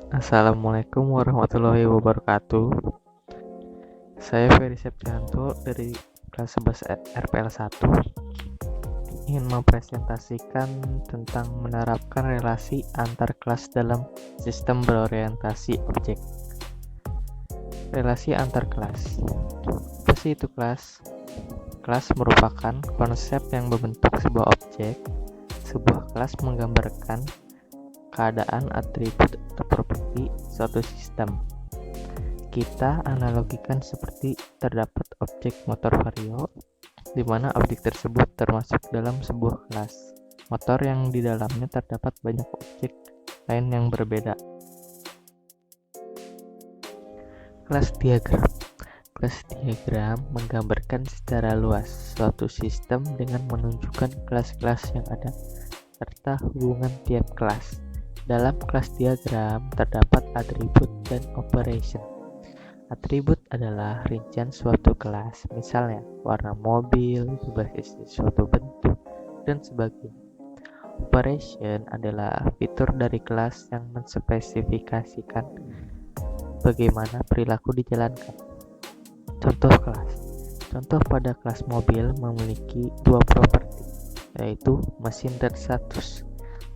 Assalamualaikum warahmatullahi wabarakatuh. Saya Ferry Septianto dari kelas 11 RPL 1 ingin mempresentasikan tentang menerapkan relasi antar kelas dalam sistem berorientasi objek. Relasi antar kelas. Apa sih itu kelas? Kelas merupakan konsep yang membentuk sebuah objek. Sebuah kelas menggambarkan keadaan atribut atau properti suatu sistem. Kita analogikan seperti terdapat objek motor vario, di mana objek tersebut termasuk dalam sebuah kelas motor yang di dalamnya terdapat banyak objek lain yang berbeda. Kelas diagram. Kelas diagram menggambarkan secara luas suatu sistem dengan menunjukkan kelas-kelas yang ada serta hubungan tiap kelas. Dalam kelas diagram terdapat atribut dan operation. Atribut adalah rincian suatu kelas, misalnya warna mobil, berbasis suatu bentuk, dan sebagainya. Operation adalah fitur dari kelas yang menspesifikasikan bagaimana perilaku dijalankan. Contoh kelas. Contoh pada kelas mobil memiliki dua properti, yaitu mesin dan status.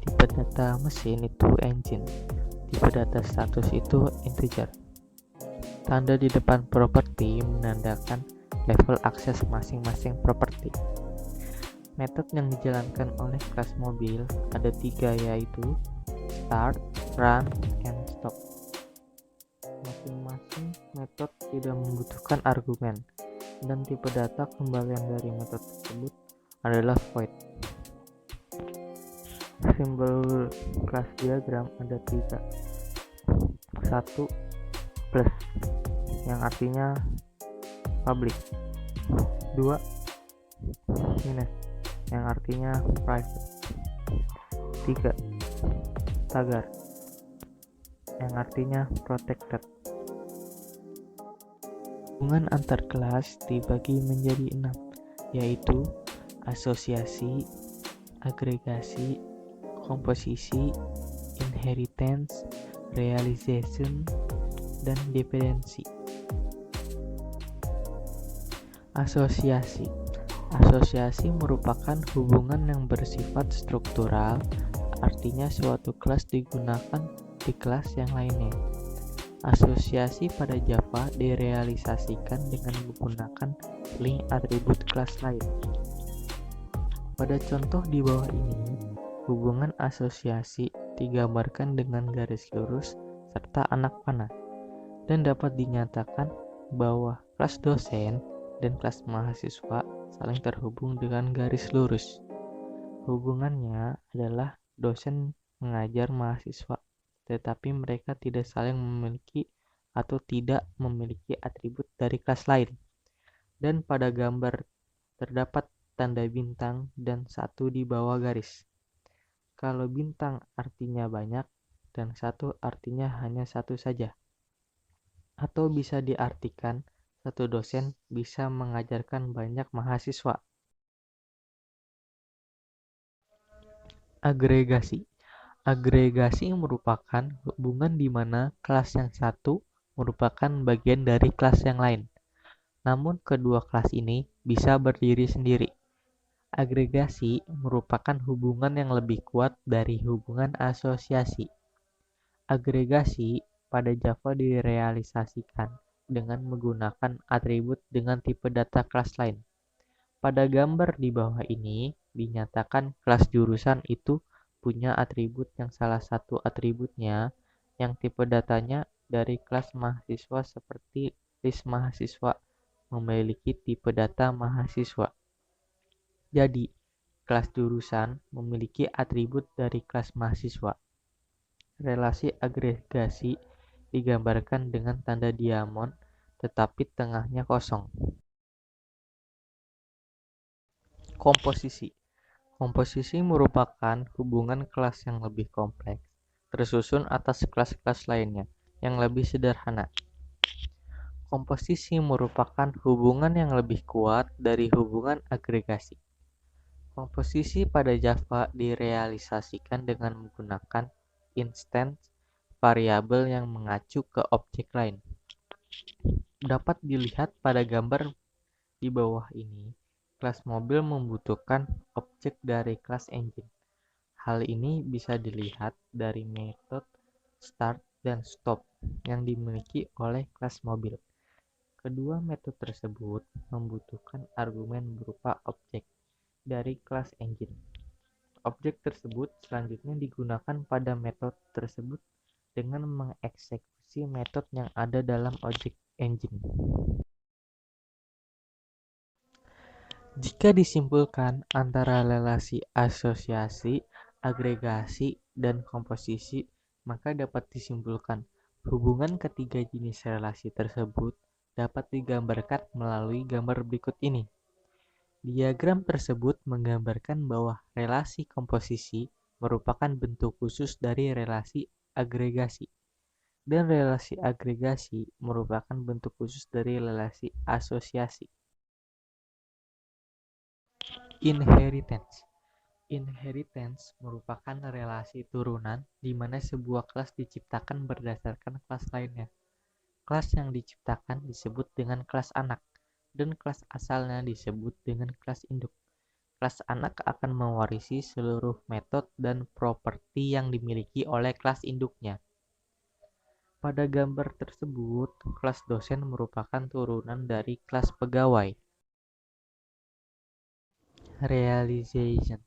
Tipe data mesin itu engine, tipe data status itu integer. Tanda di depan properti menandakan level akses masing-masing properti. Metode yang dijalankan oleh kelas mobil ada tiga, yaitu start, run, and stop. Masing-masing metode tidak membutuhkan argumen, dan tipe data kembalian dari metode tersebut adalah void. Simbol kelas diagram ada tiga. Satu, plus, yang artinya public. 2, minus, yang artinya private. 3, tagar, yang artinya protected. Hubungan antar kelas dibagi menjadi 6, yaitu asosiasi, agregasi, komposisi, inheritance, realization, dan dependensi. Asosiasi. Asosiasi merupakan hubungan yang bersifat struktural, artinya suatu kelas digunakan di kelas yang lainnya. Asosiasi pada Java direalisasikan dengan menggunakan link atribut kelas lain. Pada contoh di bawah ini, hubungan asosiasi digambarkan dengan garis lurus serta anak panah, dan dapat dinyatakan bahwa kelas dosen dan kelas mahasiswa saling terhubung dengan garis lurus. Hubungannya adalah dosen mengajar mahasiswa, tetapi mereka tidak saling memiliki atau tidak memiliki atribut dari kelas lain. Dan pada gambar terdapat tanda bintang dan satu di bawah garis. Kalau bintang artinya banyak dan satu artinya hanya satu saja. Atau bisa diartikan satu dosen bisa mengajarkan banyak mahasiswa. Agregasi. Agregasi merupakan hubungan di mana kelas yang satu merupakan bagian dari kelas yang lain. Namun kedua kelas ini bisa berdiri sendiri. Agregasi merupakan hubungan yang lebih kuat dari hubungan asosiasi. Agregasi pada Java direalisasikan dengan menggunakan atribut dengan tipe data kelas lain. Pada gambar di bawah ini dinyatakan kelas jurusan itu punya atribut yang salah satu atributnya yang tipe datanya dari kelas mahasiswa seperti list mahasiswa memiliki tipe data mahasiswa. Jadi, kelas jurusan memiliki atribut dari kelas mahasiswa. Relasi agregasi digambarkan dengan tanda diamond tetapi tengahnya kosong. Komposisi. Komposisi merupakan hubungan kelas yang lebih kompleks, tersusun atas kelas-kelas lainnya yang lebih sederhana. Komposisi merupakan hubungan yang lebih kuat dari hubungan agregasi. Komposisi pada Java direalisasikan dengan menggunakan instance variabel yang mengacu ke objek lain. Dapat dilihat pada gambar di bawah ini, kelas mobil membutuhkan objek dari kelas engine. Hal ini bisa dilihat dari metode start dan stop yang dimiliki oleh kelas mobil. Kedua metode tersebut membutuhkan argumen berupa objek dari kelas engine. Objek tersebut selanjutnya digunakan pada metode tersebut dengan mengeksekusi metode yang ada dalam objek engine. Jika disimpulkan antara relasi asosiasi, agregasi, dan komposisi, maka dapat disimpulkan hubungan ketiga jenis relasi tersebut dapat digambarkan melalui gambar berikut ini. Diagram tersebut menggambarkan bahwa relasi komposisi merupakan bentuk khusus dari relasi agregasi, dan relasi agregasi merupakan bentuk khusus dari relasi asosiasi. Inheritance. Inheritance merupakan relasi turunan di mana sebuah kelas diciptakan berdasarkan kelas lainnya. Kelas yang diciptakan disebut dengan kelas anak, dan kelas asalnya disebut dengan kelas induk. Kelas anak akan mewarisi seluruh metode dan properti yang dimiliki oleh kelas induknya. Pada gambar tersebut, kelas dosen merupakan turunan dari kelas pegawai. Realization.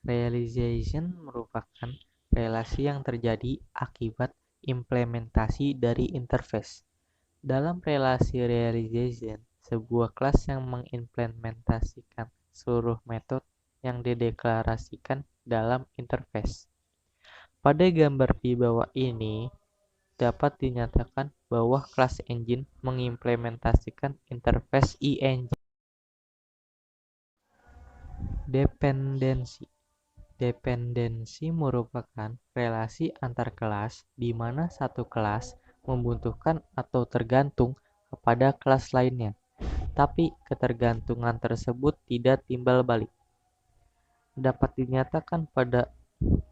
Realization merupakan relasi yang terjadi akibat implementasi dari interface. Dalam relasi realization, sebuah kelas yang mengimplementasikan seluruh metode yang dideklarasikan dalam interface. Pada gambar di bawah ini, dapat dinyatakan bahwa kelas engine mengimplementasikan interface e-engine. Dependensi. Dependensi merupakan relasi antar kelas di mana satu kelas membutuhkan atau tergantung kepada kelas lainnya, tapi ketergantungan tersebut tidak timbal balik. Dapat dinyatakan pada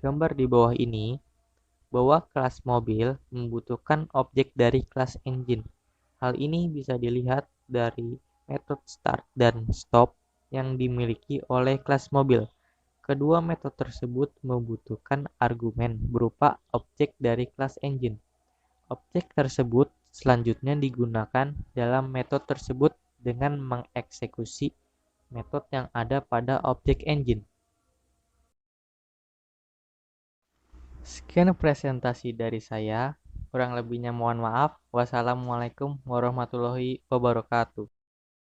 gambar di bawah ini bahwa kelas mobil membutuhkan objek dari kelas engine. Hal ini bisa dilihat dari metode start dan stop yang dimiliki oleh kelas mobil. Kedua metode tersebut membutuhkan argumen berupa objek dari kelas engine. Objek tersebut selanjutnya digunakan dalam metode tersebut dengan mengeksekusi metode yang ada pada objek engine. Sekian presentasi dari saya. Kurang lebihnya mohon maaf. Wassalamualaikum warahmatullahi wabarakatuh.